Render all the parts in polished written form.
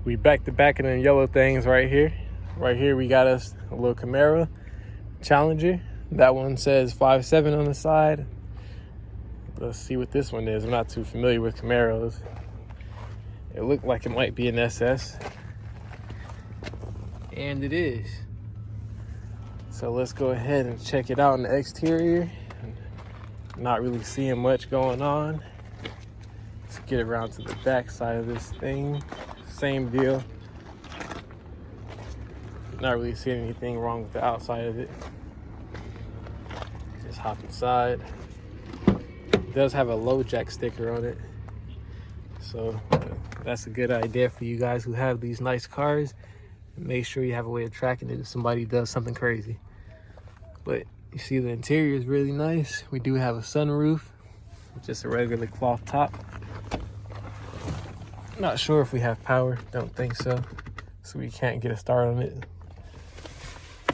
We back to back in them yellow things right here. Right here we got us a little Camaro Challenger. That one says 5.7 on the side. Let's see what this one is. I'm not too familiar with Camaros. It looked like it might be an SS. And it is. So let's go ahead and check it out in the exterior. Not really seeing much going on. Let's get around to the back side of this thing. Same deal. Not really seeing anything wrong with the outside of it. Just hop inside. It does have a low jack sticker on it. So that's a good idea for you guys who have these nice cars. Make sure you have a way of tracking it if somebody does something crazy. But you see the interior is really nice. We do have a sunroof, just a regular cloth top. Not sure if we have power, don't think so. So we can't get a start on it.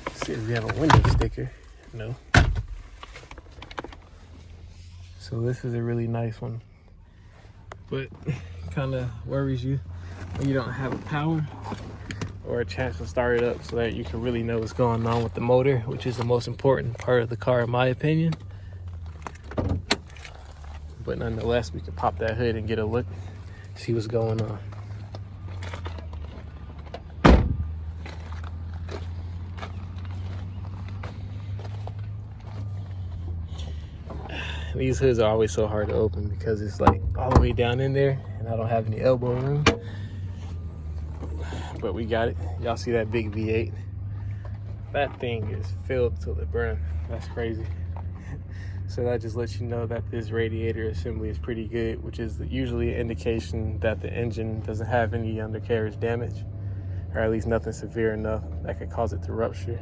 Let's see if we have a window sticker. No. So this is a really nice one. But kind of worries you when you don't have a power or a chance to start it up so that you can really know what's going on with the motor, which is the most important part of the car in my opinion. But nonetheless, we can pop that hood and get a look, see what's going on. These hoods are always so hard to open because it's like all the way down in there and I don't have any elbow room. But we got it. Y'all see that big V8? That thing is filled to the brim. That's crazy. So that just lets you know that this radiator assembly is pretty good, which is usually an indication that the engine doesn't have any undercarriage damage, or at least nothing severe enough that could cause it to rupture.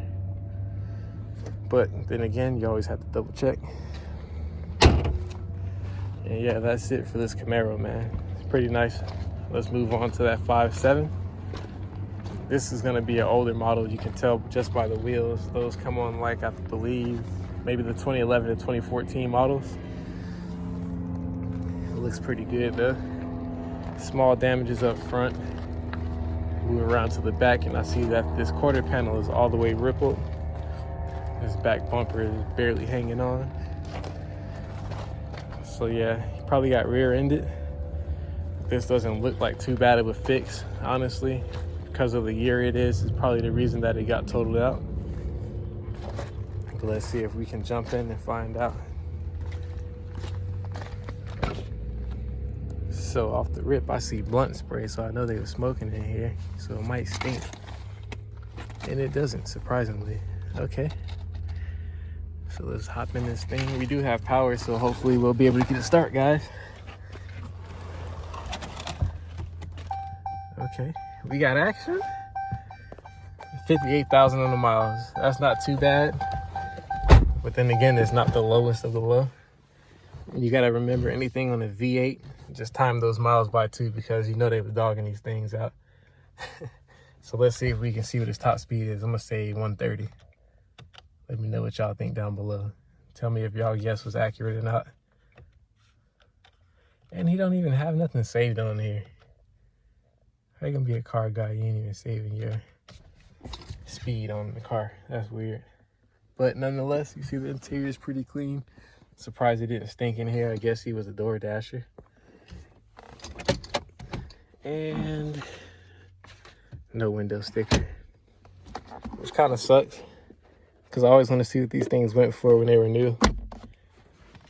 But then again, you always have to double check. And yeah, that's it for this Camaro, man. It's pretty nice. Let's move on to that 5.7. This is gonna be an older model. You can tell just by the wheels. Those come on like, I believe, maybe the 2011 to 2014 models. It looks pretty good though. Small damages up front. Move around to the back and I see that this quarter panel is all the way rippled. This back bumper is barely hanging on. So yeah, he probably got rear-ended. This doesn't look like too bad of a fix, honestly. Because of the year it is probably the reason that it got totaled out. But let's see if we can jump in and find out. So off the rip, I see blunt spray, so I know they were smoking in here. So it might stink. And it doesn't, surprisingly. Okay. So let's hop in this thing. We do have power, so hopefully we'll be able to get a start, guys. Okay, we got action. 58,000 on the miles. That's not too bad. But then again, it's not the lowest of the low. You gotta remember, anything on a V8, just time those miles by 2 because you know they were dogging these things out. So let's see if we can see what his top speed is. I'm gonna say 130. Let me know what y'all think down below. Tell me if y'all guess was accurate or not. And he don't even have nothing saved on here. How you gonna be a car guy, you ain't even saving your speed on the car? That's weird. But nonetheless, you see the interior is pretty clean. Surprised it didn't stink in here. I guess he was a door dasher. And no window sticker, which kind of sucks because I always want to see what these things went for when they were new.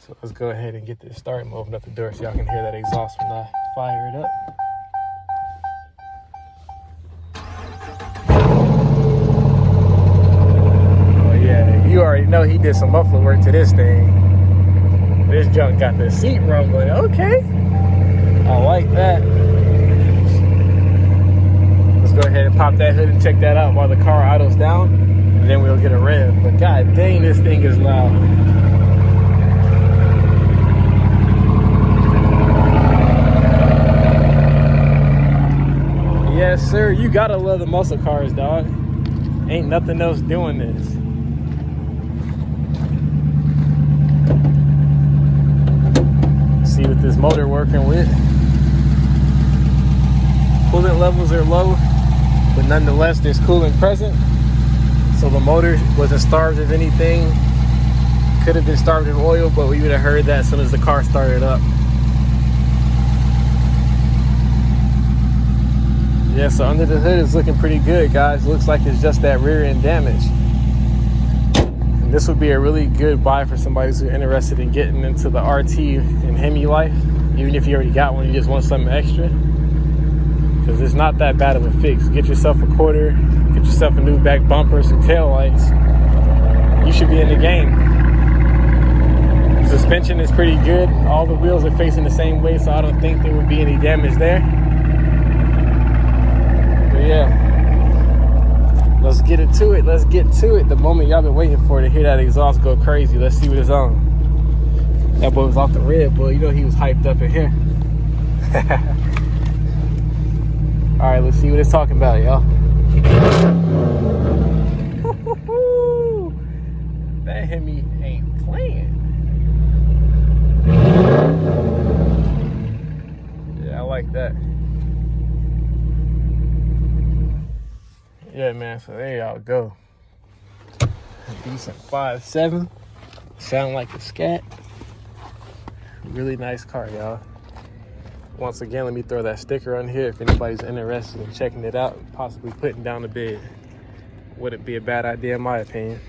So let's go ahead and get this started and open up the door so y'all can hear that exhaust when I fire it up. Oh yeah, you already know he did some muffler work to this thing. This junk got the seat rumbling. Okay, I like that. Let's go ahead and pop that hood and check that out while the car idles down, and then we'll get a rev. But god dang, this thing is loud. Yes, sir. You gotta love the muscle cars, dog. Ain't nothing else doing this. See what this motor working with. coolant levels are low, but nonetheless there's coolant present. So the motor wasn't starved of anything. Could have been starved of oil, but we would have heard that as soon as the car started up. Yeah, so under the hood is looking pretty good, guys. Looks like it's just that rear end damage. And this would be a really good buy for somebody who's interested in getting into the RT and Hemi life. Even if you already got one, you just want something extra. Because it's not that bad of a fix. Get yourself a quarter, get yourself a new back bumper, some tail lights. You should be in the game. Suspension is pretty good. All the wheels are facing the same way, so I don't think there would be any damage there. But yeah, let's get it to it. Let's get to it. The moment y'all been waiting for to hear that exhaust go crazy. Let's see what it's on. That boy was off the Red Bull. You know he was hyped up in here. All right, let's see what it's talking about, y'all. That Hemi ain't playing. Yeah, I like that. Yeah, man, so there y'all go. A decent 5.7. Sound like a scat. Really nice car, y'all. Once again, let me throw that sticker on here if anybody's interested in checking it out and possibly putting down a bid. Wouldn't be a bad idea in my opinion.